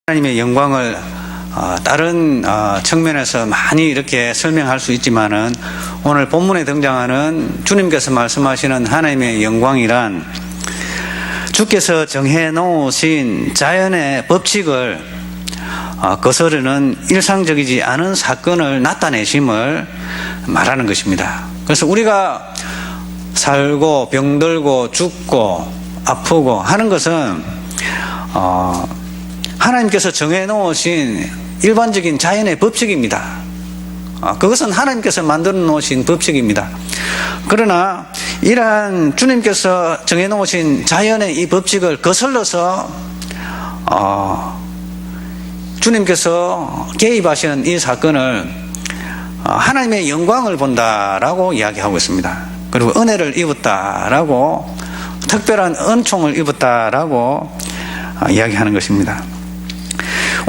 하나님의 영광을 다른 측면에서 많이 이렇게 설명할 수 있지만은 오늘 본문에 등장하는 주님께서 말씀하시는 하나님의 영광이란 주께서 정해 놓으신 자연의 법칙을 거스르는 일상적이지 않은 사건을 나타내심을 말하는 것입니다. 그래서 우리가 살고 병들고 죽고 아프고 하는 것은 하나님께서 정해놓으신 일반적인 자연의 법칙입니다. 그것은 하나님께서 만들어 놓으신 법칙입니다. 그러나 이러한 주님께서 정해놓으신 자연의 이 법칙을 거슬러서 주님께서 개입하시는 이 사건을 하나님의 영광을 본다라고 이야기하고 있습니다. 그리고 은혜를 입었다라고, 특별한 은총을 입었다라고 이야기하는 것입니다.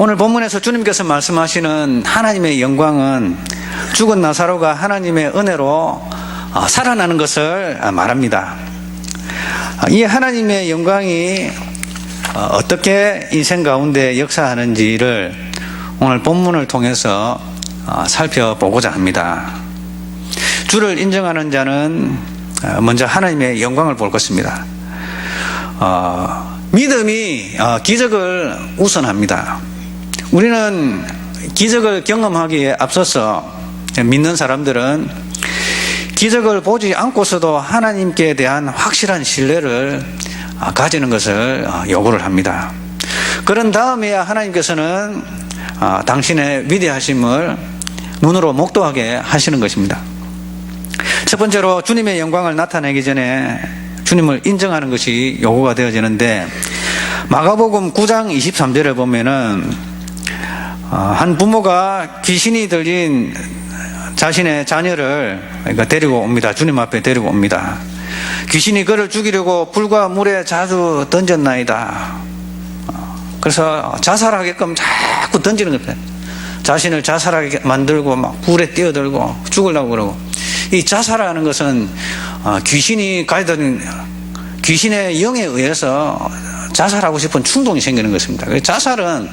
오늘 본문에서 주님께서 말씀하시는 하나님의 영광은 죽은 나사로가 하나님의 은혜로 살아나는 것을 말합니다. 이 하나님의 영광이 어떻게 인생 가운데 역사하는지를 오늘 본문을 통해서 살펴보고자 합니다. 주를 인정하는 자는 먼저 하나님의 영광을 볼 것입니다. 믿음이 기적을 우선합니다. 우리는 기적을 경험하기에 앞서서 믿는 사람들은 기적을 보지 않고서도 하나님께 대한 확실한 신뢰를 가지는 것을 요구를 합니다. 그런 다음에야 하나님께서는 당신의 위대하심을 눈으로 목도하게 하시는 것입니다. 첫 번째로 주님의 영광을 나타내기 전에 주님을 인정하는 것이 요구가 되어지는데, 마가복음 9장 23절에 보면은 한 부모가 귀신이 들린 자신의 자녀를 데리고 옵니다. 주님 앞에 데리고 옵니다. 귀신이 그를 죽이려고 불과 물에 자주 던졌나이다. 그래서 자살하게끔 자꾸 던지는 겁니다. 자신을 자살하게 만들고 막 불에 뛰어들고 죽으려고 그러고, 이 자살하는 것은 귀신이 가진 귀신의 영에 의해서 자살하고 싶은 충동이 생기는 것입니다. 자살은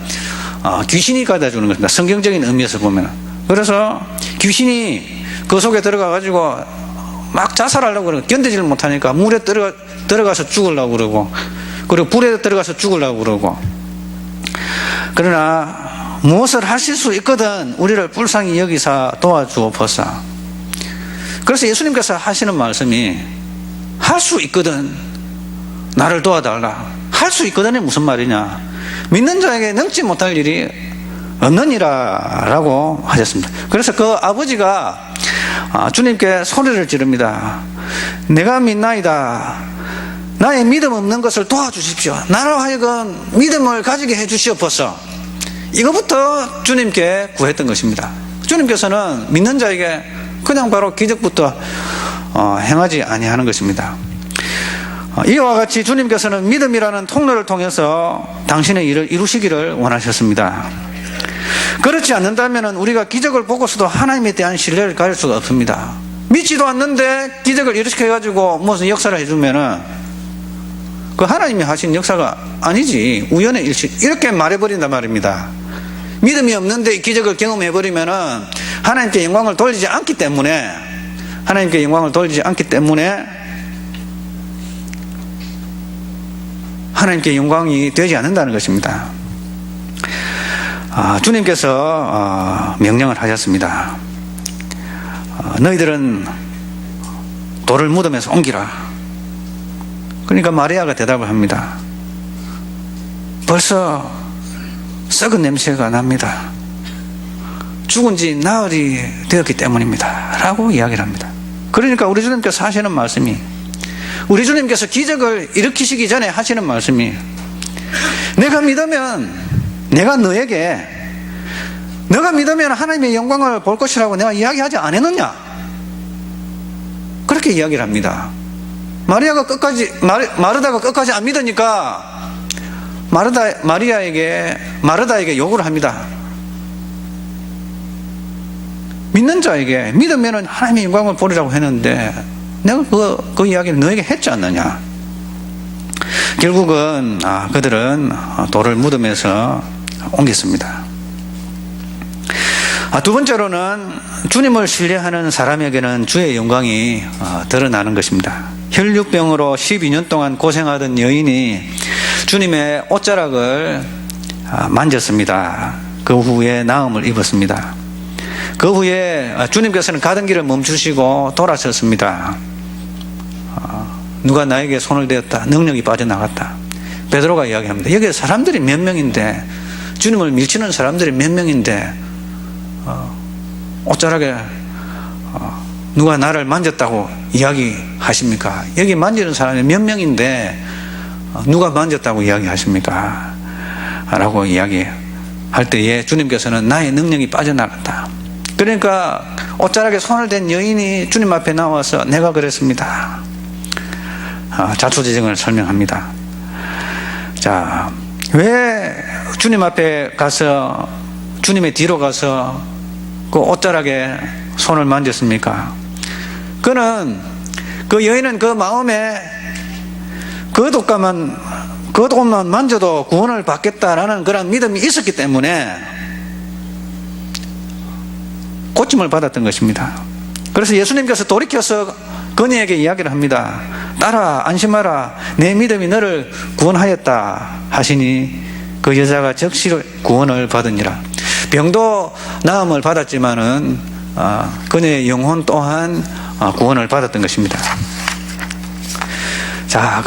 귀신이 가져다 주는 것입니다. 성경적인 의미에서 보면. 그래서 귀신이 그 속에 들어가 가지고 막 자살하려고 그러고, 견디지를 못하니까 물에 들어가서 죽으려고 그러고, 그리고 불에 들어가서 죽으려고 그러고. 그러나 무엇을 하실 수 있거든 우리를 불쌍히 여기사 도와주옵소서. 그래서 예수님께서 하시는 말씀이, 할 수 있거든 나를 도와달라. 할 수 있거든이 무슨 말이냐? 믿는 자에게 넘지 못할 일이 없느니라 라고 하셨습니다. 그래서 그 아버지가 주님께 소리를 지릅니다. 내가 믿나이다. 나의 믿음 없는 것을 도와주십시오. 나로 하여금 믿음을 가지게 해주시옵소서. 이거부터 주님께 구했던 것입니다. 주님께서는 믿는 자에게 그냥 바로 기적부터 행하지 아니하는 것입니다. 이와 같이 주님께서는 믿음이라는 통로를 통해서 당신의 일을 이루시기를 원하셨습니다. 그렇지 않는다면 우리가 기적을 보고서도 하나님에 대한 신뢰를 가질 수가 없습니다. 믿지도 않는데 기적을 일으켜가지고 무슨 역사를 해주면은 그 하나님이 하신 역사가 아니지, 우연의 일치, 이렇게 말해버린단 말입니다. 믿음이 없는데 기적을 경험해버리면은 하나님께 영광을 돌리지 않기 때문에, 하나님께 영광이 되지 않는다는 것입니다. 주님께서 명령을 하셨습니다. 너희들은 돌을 무덤에서 옮기라. 그러니까 마리아가 대답을 합니다. 벌써 썩은 냄새가 납니다. 죽은 지 나흘이 되었기 때문입니다 라고 이야기를 합니다. 그러니까 우리 주님께서 하시는 말씀이, 우리 주님께서 기적을 일으키시기 전에 하시는 말씀이, 내가 믿으면 내가 너가 믿으면 하나님의 영광을 볼 것이라고 내가 이야기하지 않았느냐? 그렇게 이야기를 합니다. 마르다가 끝까지 안 믿으니까 마르다에게 요구를 합니다. 믿는 자에게 믿으면 하나님의 영광을 보리라고 했는데 내가 그 이야기를 너에게 했지 않느냐? 결국은 그들은 돌을 무덤에서 옮겼습니다. 두 번째로는 주님을 신뢰하는 사람에게는 주의 영광이 드러나는 것입니다. 혈육병으로 12년 동안 고생하던 여인이 주님의 옷자락을 만졌습니다. 그 후에 나음을 입었습니다. 그 후에 주님께서는 가던 길을 멈추시고 돌아섰습니다. 누가 나에게 손을 대었다. 능력이 빠져나갔다. 베드로가 이야기합니다. 여기 사람들이 몇 명인데, 주님을 밀치는 사람들이 몇 명인데 옷자락에 누가 나를 만졌다고 이야기하십니까? 여기 만지는 사람이 몇 명인데 누가 만졌다고 이야기하십니까? 라고 이야기할 때에 주님께서는 나의 능력이 빠져나갔다. 그러니까 옷자락에 손을 댄 여인이 주님 앞에 나와서 내가 그랬습니다. 자초지정을 설명합니다. 자, 왜 주님 앞에 가서, 주님의 뒤로 가서 그 옷자락에 손을 만졌습니까? 그 여인은 그 마음에 그 옷만 만져도 구원을 받겠다라는 그런 믿음이 있었기 때문에 고침을 받았던 것입니다. 그래서 예수님께서 돌이켜서 그녀에게 이야기를 합니다. 딸아, 안심하라. 내 믿음이 너를 구원하였다 하시니 그 여자가 즉시 구원을 받으니라. 병도 나음을 받았지만은 그녀의 영혼 또한 구원을 받았던 것입니다. 자,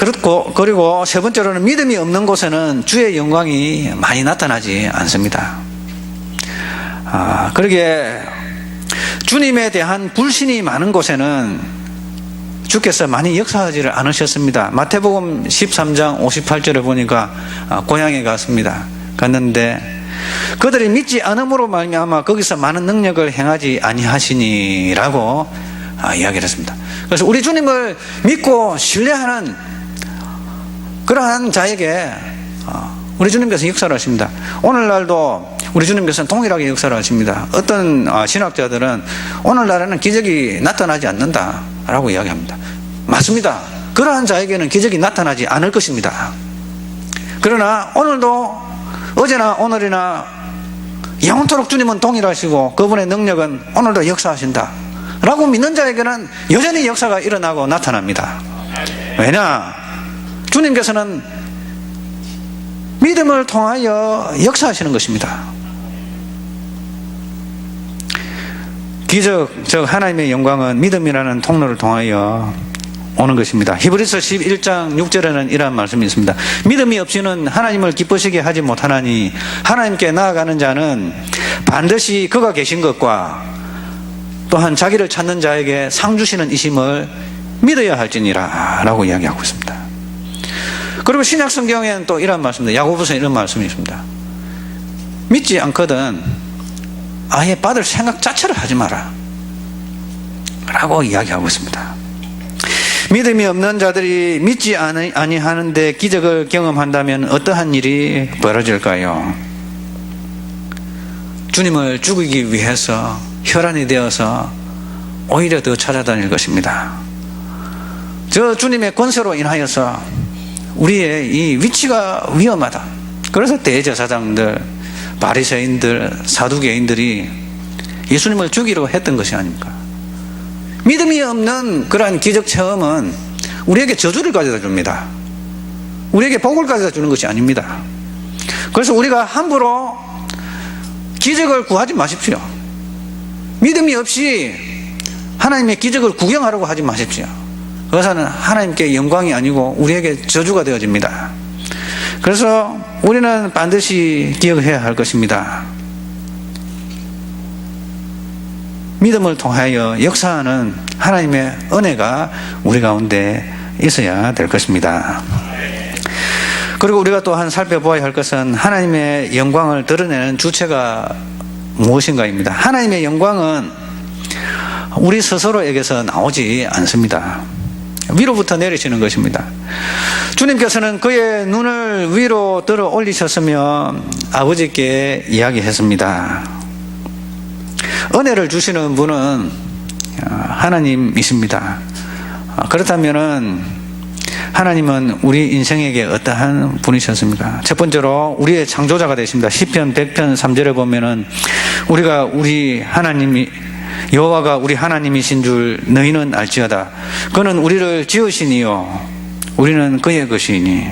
그리고 세 번째로는 믿음이 없는 곳에는 주의 영광이 많이 나타나지 않습니다. 그러게 주님에 대한 불신이 많은 곳에는 주께서 많이 역사하지를 않으셨습니다. 마태복음 13장 58절을 보니까 고향에 갔는데 그들이 믿지 않음으로 말미암아 거기서 많은 능력을 행하지 아니하시니라고 이야기를 했습니다. 그래서 우리 주님을 믿고 신뢰하는 그러한 자에게 우리 주님께서 역사를 하십니다. 오늘날도 우리 주님께서는 동일하게 역사를 하십니다. 어떤 신학자들은 오늘날에는 기적이 나타나지 않는다라고 이야기합니다. 맞습니다. 그러한 자에게는 기적이 나타나지 않을 것입니다. 그러나 오늘도 어제나 오늘이나 영원토록 주님은 동일하시고 그분의 능력은 오늘도 역사하신다 라고 믿는 자에게는 여전히 역사가 일어나고 나타납니다. 왜냐? 주님께서는 믿음을 통하여 역사하시는 것입니다. 기적, 즉 하나님의 영광은 믿음이라는 통로를 통하여 오는 것입니다. 히브리서 11장 6절에는 이러한 말씀이 있습니다. 믿음이 없이는 하나님을 기쁘시게 하지 못하나니 하나님께 나아가는 자는 반드시 그가 계신 것과 또한 자기를 찾는 자에게 상 주시는 이심을 믿어야 할지니라 라고 이야기하고 있습니다. 그리고 신약 성경에는 또 이런 말씀입니다. 야고보서에 이런 말씀이 있습니다. 믿지 않거든 아예 받을 생각 자체를 하지 마라 라고 이야기하고 있습니다. 믿음이 없는 자들이 믿지 아니하는데 기적을 경험한다면 어떠한 일이 벌어질까요? 주님을 죽이기 위해서 혈안이 되어서 오히려 더 찾아다닐 것입니다. 저 주님의 권세로 인하여서 우리의 이 위치가 위험하다. 그래서 대제사장들, 바리새인들, 사두개인들이 예수님을 죽이려 했던 것이 아닙니까? 믿음이 없는 그러한 기적 체험은 우리에게 저주를 가져다 줍니다. 우리에게 복을 가져다 주는 것이 아닙니다. 그래서 우리가 함부로 기적을 구하지 마십시오. 믿음이 없이 하나님의 기적을 구경하려고 하지 마십시오. 그것은 하나님께 영광이 아니고 우리에게 저주가 되어집니다. 그래서 우리는 반드시 기억해야 할 것입니다. 믿음을 통하여 역사하는 하나님의 은혜가 우리 가운데 있어야 될 것입니다. 그리고 우리가 또한 살펴보아야 할 것은 하나님의 영광을 드러내는 주체가 무엇인가입니다. 하나님의 영광은 우리 스스로에게서 나오지 않습니다. 위로부터 내리시는 것입니다. 주님께서는 그의 눈을 위로 들어 올리셨으며 아버지께 이야기했습니다. 은혜를 주시는 분은 하나님이십니다. 그렇다면은 하나님은 우리 인생에게 어떠한 분이셨습니까? 첫 번째로 우리의 창조자가 되십니다. 시편 100편 3절에 보면은 우리가 우리 하나님이 여호와가 우리 하나님이신 줄 너희는 알지어다. 그는 우리를 지으시니요 우리는 그의 것이니.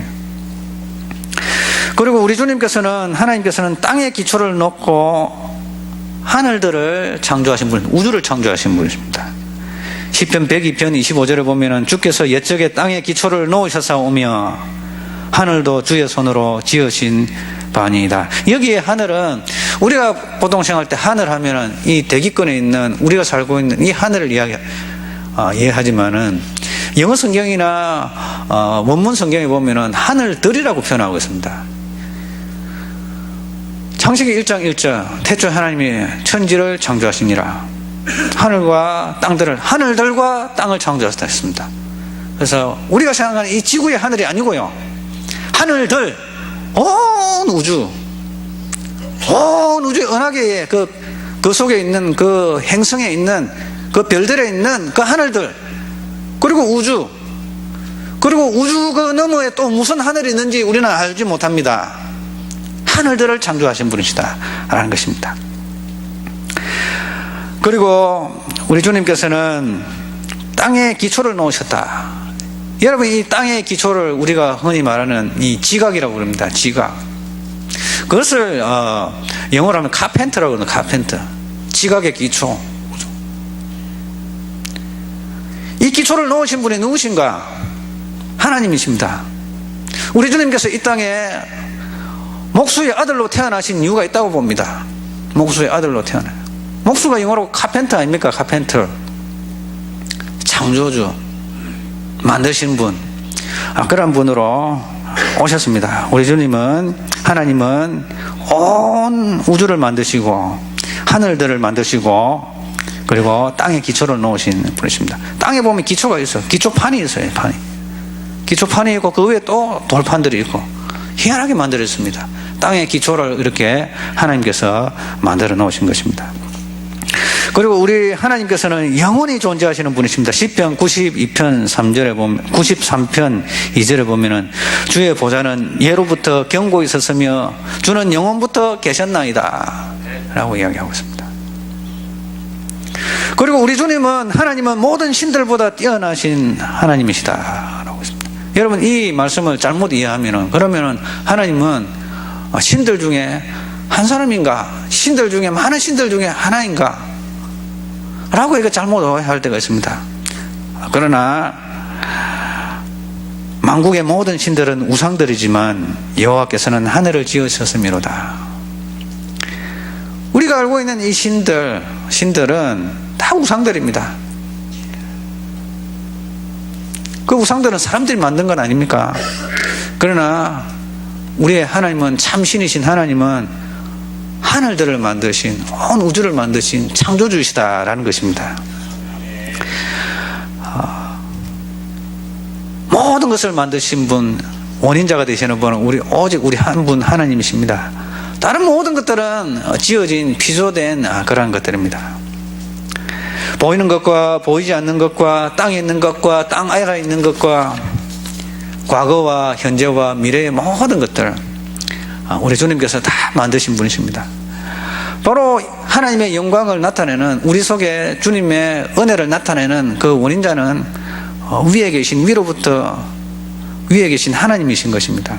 그리고 우리 주님께서는 하나님께서는 땅에 기초를 놓고 하늘들을 창조하신 분, 우주를 창조하신 분이십니다. 시편 102편 25절에 보면은 주께서 옛적에 땅에 기초를 놓으셨사오며 하늘도 주의 손으로 지으신 바니이다. 여기에 하늘은 우리가 보통 생각할 때 하늘 하면은 이 대기권에 있는 우리가 살고 있는 이 하늘을 이해하지만은 영어 성경이나 원문 성경에 보면은 하늘들이라고 표현하고 있습니다. 창세기 1장 1절 태초에 하나님이 천지를 창조하시니라. 하늘과 땅들을 하늘들과 땅을 창조하셨다 했습니다. 그래서 우리가 생각하는 이 지구의 하늘이 아니고요, 하늘들 온 우주 은하계의 그 속에 있는 그 행성에 있는 그 별들에 있는 그 하늘들, 그리고 우주 그 너머에 또 무슨 하늘이 있는지 우리는 알지 못합니다. 하늘들을 창조하신 분이시다라는 것입니다. 그리고 우리 주님께서는 땅에 기초를 놓으셨다. 여러분, 이 땅의 기초를 우리가 흔히 말하는 이 지각이라고 부릅니다. 지각. 그것을 영어로 하면 카펜터라고 그러는 카펜터. 지각의 기초. 이 기초를 놓으신 분이 누구신가? 하나님이십니다. 우리 주님께서 이 땅에 목수의 아들로 태어나신 이유가 있다고 봅니다. 목수의 아들로 태어나요. 목수가 영어로 카펜터 아닙니까? 카펜터. 창조주, 만드신 분, 그런 분으로 오셨습니다. 우리 주님은, 하나님은 온 우주를 만드시고 하늘들을 만드시고 그리고 땅에 기초를 놓으신 분이십니다. 땅에 보면 기초가 있어요. 기초판이 있어요. 기초판이 있고 그 위에 또 돌판들이 있고 희한하게 만들었습니다. 땅의 기초를 이렇게 하나님께서 만들어 놓으신 것입니다. 그리고 우리 하나님께서는 영원히 존재하시는 분이십니다. 시편 92편 3절에 보면, 93편 2절에 보면은 주의 보좌는 예로부터 경고 있었으며 주는 영원부터 계셨나이다 라고 이야기하고 있습니다. 그리고 우리 주님은, 하나님은 모든 신들보다 뛰어나신 하나님이시다 라고 했습니다. 여러분, 이 말씀을 잘못 이해하면은, 그러면은 하나님은 신들 중에 한 사람인가? 신들 중에, 많은 신들 중에 하나인가? 라고 이거 잘못 오해할 때가 있습니다. 그러나 만국의 모든 신들은 우상들이지만 여호와께서는 하늘을 지으셨음이로다. 우리가 알고 있는 이 신들은 다 우상들입니다. 그 우상들은 사람들이 만든 건 아닙니까? 그러나 우리의 하나님은, 참신이신 하나님은 하늘들을 만드신, 온 우주를 만드신 창조주이시다라는 것입니다. 모든 것을 만드신 분, 원인자가 되시는 분은 오직 우리 한 분 하나님이십니다. 다른 모든 것들은 지어진, 피조된 그러한 것들입니다. 보이는 것과 보이지 않는 것과 땅에 있는 것과 땅 아래에 있는 것과 과거와 현재와 미래의 모든 것들, 우리 주님께서 다 만드신 분이십니다. 바로 하나님의 영광을 나타내는, 우리 속에 주님의 은혜를 나타내는 그 원인자는 위로부터 위에 계신 하나님이신 것입니다.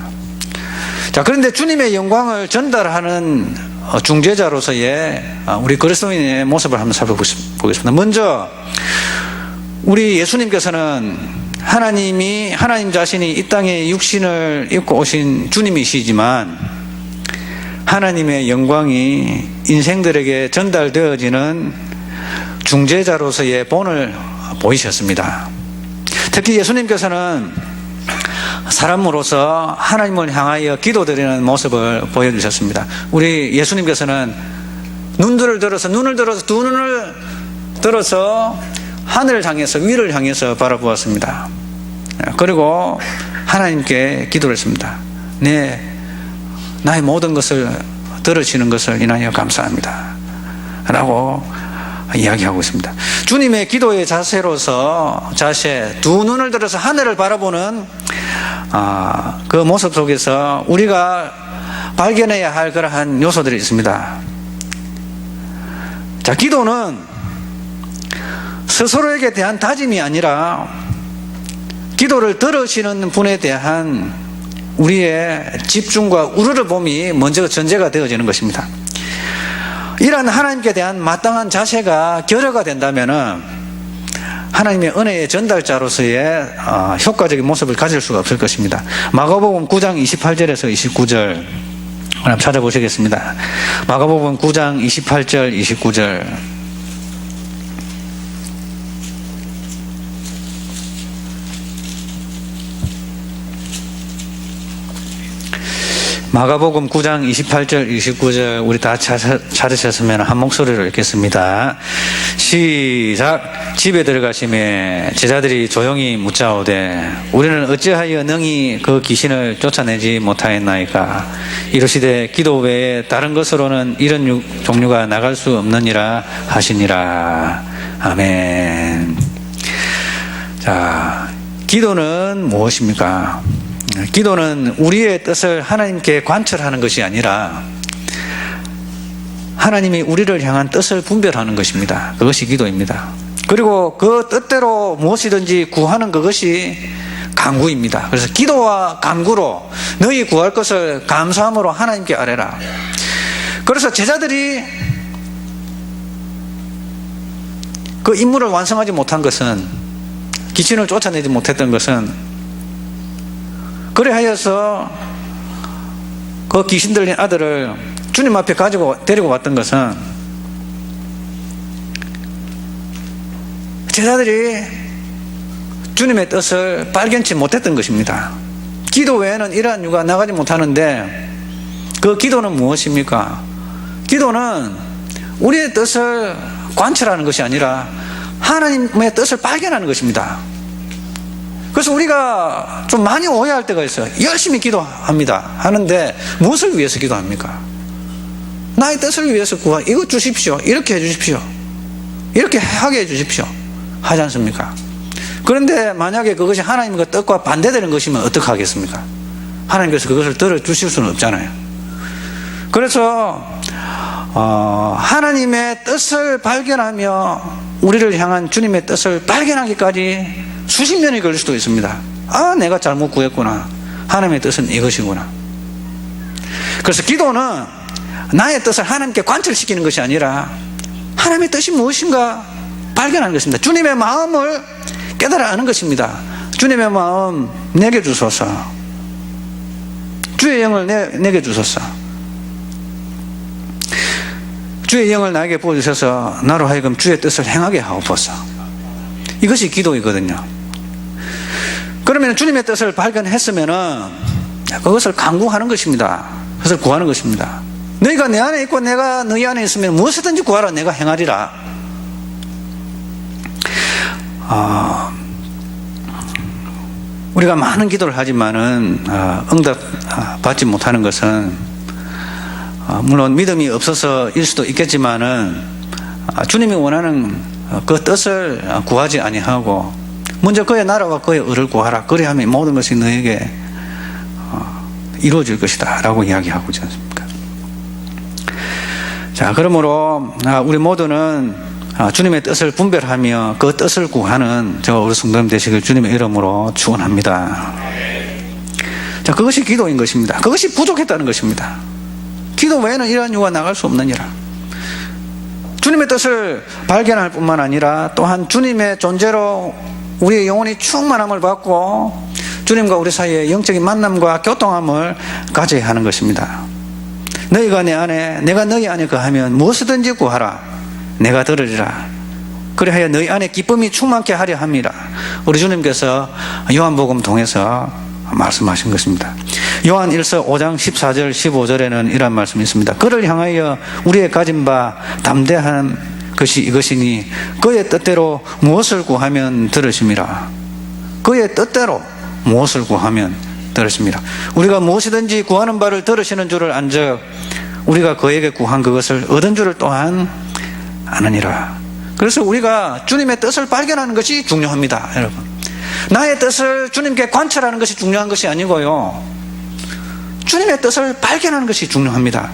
자, 그런데 주님의 영광을 전달하는 중재자로서의 우리 그리스도인의 모습을 한번 살펴보겠습니다. 먼저 우리 예수님께서는 하나님 자신이 이 땅에 육신을 입고 오신 주님이시지만 하나님의 영광이 인생들에게 전달되어지는 중재자로서의 본을 보이셨습니다. 특히 예수님께서는 사람으로서 하나님을 향하여 기도드리는 모습을 보여주셨습니다. 우리 예수님께서는 눈을 들어서 두 눈을 들어서 하늘을 향해서, 위를 향해서 바라보았습니다. 그리고 하나님께 기도를 했습니다. 나의 모든 것을 들으시는 것을 인하여 감사합니다 라고 이야기하고 있습니다. 주님의 기도의 자세, 두 눈을 들어서 하늘을 바라보는 그 모습 속에서 우리가 발견해야 할 그러한 요소들이 있습니다. 자, 기도는 스스로에게 대한 다짐이 아니라 기도를 들으시는 분에 대한 우리의 집중과 우러러봄이 먼저 전제가 되어지는 것입니다. 이러한 하나님께 대한 마땅한 자세가 결여가 된다면 하나님의 은혜의 전달자로서의 효과적인 모습을 가질 수가 없을 것입니다. 마가복음 9장 28절에서 29절 한번 찾아보시겠습니다. 마가복음 9장 28절 29절. 마가복음 9장 28절 29절 우리 다 찾으셨으면 한 목소리로 읽겠습니다. 시작. 집에 들어가시매 제자들이 조용히 묻자오되 우리는 어찌하여 능히 그 귀신을 쫓아내지 못하였나이까. 이르시되 기도 외에 다른 것으로는 이런 종류가 나갈 수 없느니라 하시니라. 아멘. 자, 기도는 무엇입니까? 기도는 우리의 뜻을 하나님께 관철하는 것이 아니라 하나님이 우리를 향한 뜻을 분별하는 것입니다. 그것이 기도입니다. 그리고 그 뜻대로 무엇이든지 구하는 그것이 간구입니다. 그래서 기도와 간구로 너희 구할 것을 감사함으로 하나님께 아뢰라. 그래서 제자들이 그 임무를 완성하지 못한 것은, 귀신을 쫓아내지 못했던 것은, 그래하여서 그 귀신 들린 아들을 주님 앞에 데리고 왔던 것은 제자들이 주님의 뜻을 발견치 못했던 것입니다. 기도 외에는 이러한 이유가 나가지 못하는데 그 기도는 무엇입니까? 기도는 우리의 뜻을 관철하는 것이 아니라 하나님의 뜻을 발견하는 것입니다. 그래서 우리가 좀 많이 오해할 때가 있어요. 열심히 기도합니다 하는데 무엇을 위해서 기도합니까? 나의 뜻을 위해서 이거 주십시오, 이렇게 해주십시오, 이렇게 하게 해주십시오 하지 않습니까? 그런데 만약에 그것이 하나님의 뜻과 반대되는 것이면 어떻게 하겠습니까? 하나님께서 그것을 들어주실 수는 없잖아요. 그래서 하나님의 뜻을 발견하며 우리를 향한 주님의 뜻을 발견하기까지 수십 년이 걸릴 수도 있습니다. 내가 잘못 구했구나. 하나님의 뜻은 이것이구나. 그래서 기도는 나의 뜻을 하나님께 관철시키는 것이 아니라 하나님의 뜻이 무엇인가 발견하는 것입니다. 주님의 마음을 깨달아 아는 것입니다. 주님의 마음 내게 주소서. 주의 영을 내게 주소서. 주의 영을 나에게 부어주셔서 나로 하여금 주의 뜻을 행하게 하옵소서. 이것이 기도이거든요. 그러면 주님의 뜻을 발견했으면은 그것을 간구하는 것입니다. 그것을 구하는 것입니다. 너희가 내 안에 있고 내가 너희 안에 있으면 무엇이든지 구하라, 내가 행하리라. 우리가 많은 기도를 하지만은 응답 받지 못하는 것은 물론 믿음이 없어서일 수도 있겠지만은 주님이 원하는 그 뜻을 구하지 아니하고 먼저 그의 나라와 그의 의를 구하라. 그리하면 모든 것이 너에게 이루어질 것이다 라고 이야기하고 있지 않습니까? 자, 그러므로 우리 모두는 주님의 뜻을 분별하며 그 뜻을 구하는 저와 우리 성도님 되시길 주님의 이름으로 축원합니다. 자, 그것이 기도인 것입니다. 그것이 부족했다는 것입니다. 기도 외에는 이러한 이유가 나갈 수 없느니라. 주님의 뜻을 발견할 뿐만 아니라 또한 주님의 존재로 우리의 영혼이 충만함을 받고 주님과 우리 사이에 영적인 만남과 교통함을 가져야 하는 것입니다. 너희가 내 안에, 내가 너희 안에 거하면 무엇이든지 구하라. 내가 들으리라. 그리하여 너희 안에 기쁨이 충만케 하려 함이라. 우리 주님께서 요한복음 통해서 말씀하신 것입니다. 요한 1서 5장 14절 15절에는 이런 말씀이 있습니다. 그를 향하여 우리의 가진 바 담대한 것이 이것이니 그의 뜻대로 무엇을 구하면 들으심이라. 그의 뜻대로 무엇을 구하면 들으심이라. 우리가 무엇이든지 구하는 바를 들으시는 줄을 안즉 우리가 그에게 구한 그것을 얻은 줄을 또한 아느니라. 그래서 우리가 주님의 뜻을 발견하는 것이 중요합니다, 여러분. 나의 뜻을 주님께 관철하는 것이 중요한 것이 아니고요. 주님의 뜻을 발견하는 것이 중요합니다.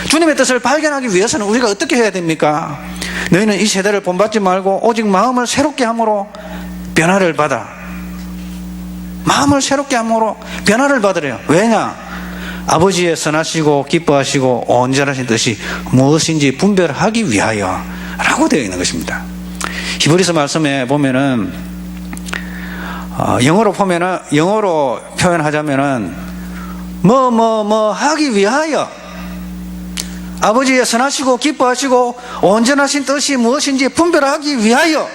주님의 뜻을 발견하기 위해서는 우리가 어떻게 해야 됩니까? 너희는 이 세대를 본받지 말고 오직 마음을 새롭게 함으로 변화를 받아. 마음을 새롭게 함으로 변화를 받으래요. 왜냐? 아버지의 선하시고 기뻐하시고 온전하신 뜻이 무엇인지 분별하기 위하여 라고 되어 있는 것입니다. 히브리서 말씀에 보면은 영어로 표현하자면은 뭐 하기 위하여 아버지의 선하시고 기뻐하시고 온전하신 뜻이 무엇인지 분별하기 위하여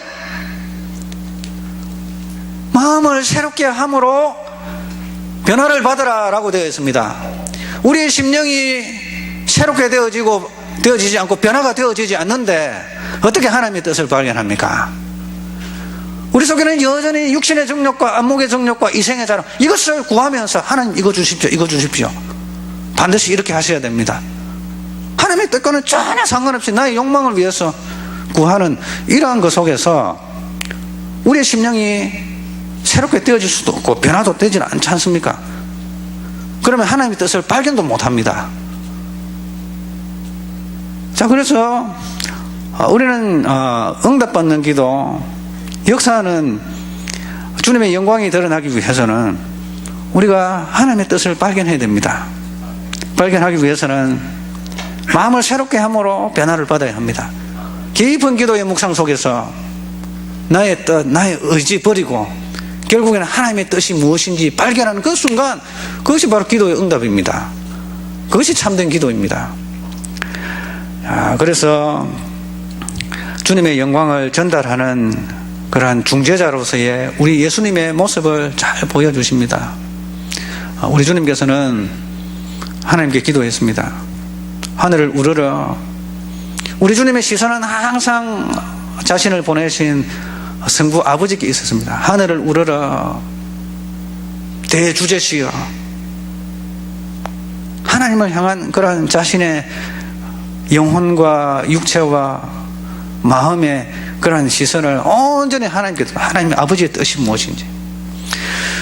마음을 새롭게 함으로 변화를 받으라 라고 되어 있습니다. 우리의 심령이 새롭게 되어지지 않고 변화가 되어지지 않는데 어떻게 하나님의 뜻을 발견합니까? 우리 속에는 여전히 육신의 정욕과 안목의 정욕과 이생의 자랑, 이것을 구하면서 하나님 이거 주십시오, 이거 주십시오, 반드시 이렇게 하셔야 됩니다. 하나님의 뜻과는 전혀 상관없이 나의 욕망을 위해서 구하는 이러한 것 속에서 우리의 심령이 새롭게 되어질 수도 없고 변화도 되지 않지 않습니까? 그러면 하나님의 뜻을 발견도 못합니다. 자, 그래서 우리는 응답받는 기도, 역사하는 주님의 영광이 드러나기 위해서는 우리가 하나님의 뜻을 발견해야 됩니다. 발견하기 위해서는 마음을 새롭게 함으로 변화를 받아야 합니다. 깊은 기도의 묵상 속에서 나의 뜻, 나의 의지 버리고 결국에는 하나님의 뜻이 무엇인지 발견하는 그 순간, 그것이 바로 기도의 응답입니다. 그것이 참된 기도입니다. 그래서 주님의 영광을 전달하는 그러한 중재자로서의 우리 예수님의 모습을 잘 보여주십니다. 우리 주님께서는 하나님께 기도했습니다. 하늘을 우러러. 우리 주님의 시선은 항상 자신을 보내신 성부 아버지께 있었습니다. 하늘을 우러러 대주제시여. 하나님을 향한 그러한 자신의 영혼과 육체와 마음의 그러한 시선을 온전히 하나님의 아버지의 뜻이 무엇인지.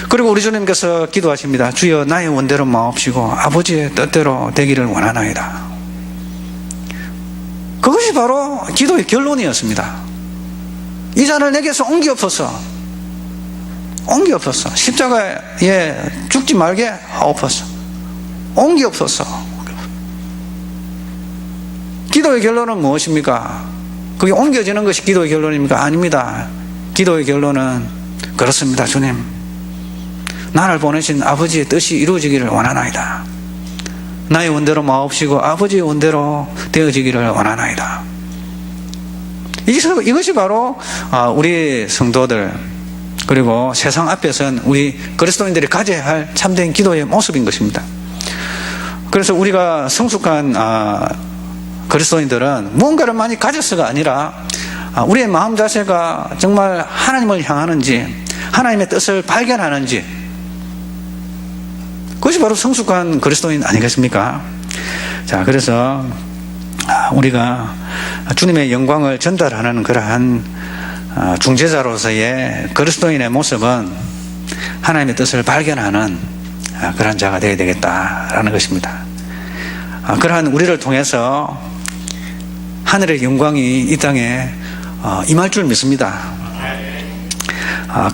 그리고 우리 주님께서 기도하십니다. 주여 나의 원대로 마옵시고 아버지의 뜻대로 되기를 원하나이다. 그것이 바로 기도의 결론이었습니다. 이 잔을 내게서 옮기옵소서. 옮기옵소서. 십자가에 죽지 말게 하옵소서. 옮기옵소서. 기도의 결론은 무엇입니까? 그게 옮겨지는 것이 기도의 결론입니까? 아닙니다. 기도의 결론은 그렇습니다. 주님, 나를 보내신 아버지의 뜻이 이루어지기를 원하나이다. 나의 원대로 마옵시고 아버지의 원대로 되어지기를 원하나이다. 이것이 바로 우리 성도들, 그리고 세상 앞에서는 우리 그리스도인들이 가져야 할 참된 기도의 모습인 것입니다. 그래서 우리가 성숙한 그리스도인들은 무언가를 많이 가졌어가 아니라 우리의 마음 자세가 정말 하나님을 향하는지, 하나님의 뜻을 발견하는지, 그것이 바로 성숙한 그리스도인 아니겠습니까? 자, 그래서 우리가 주님의 영광을 전달하는 그러한 중재자로서의 그리스도인의 모습은 하나님의 뜻을 발견하는 그러한 자가 되어야 되겠다라는 것입니다. 그러한 우리를 통해서 하늘의 영광이 이 땅에 임할 줄 믿습니다.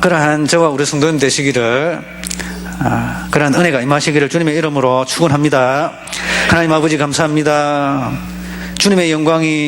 그러한 저와 우리 성도님 되시기를, 그러한 은혜가 임하시기를 주님의 이름으로 축원합니다. 하나님 아버지 감사합니다. 주님의 영광이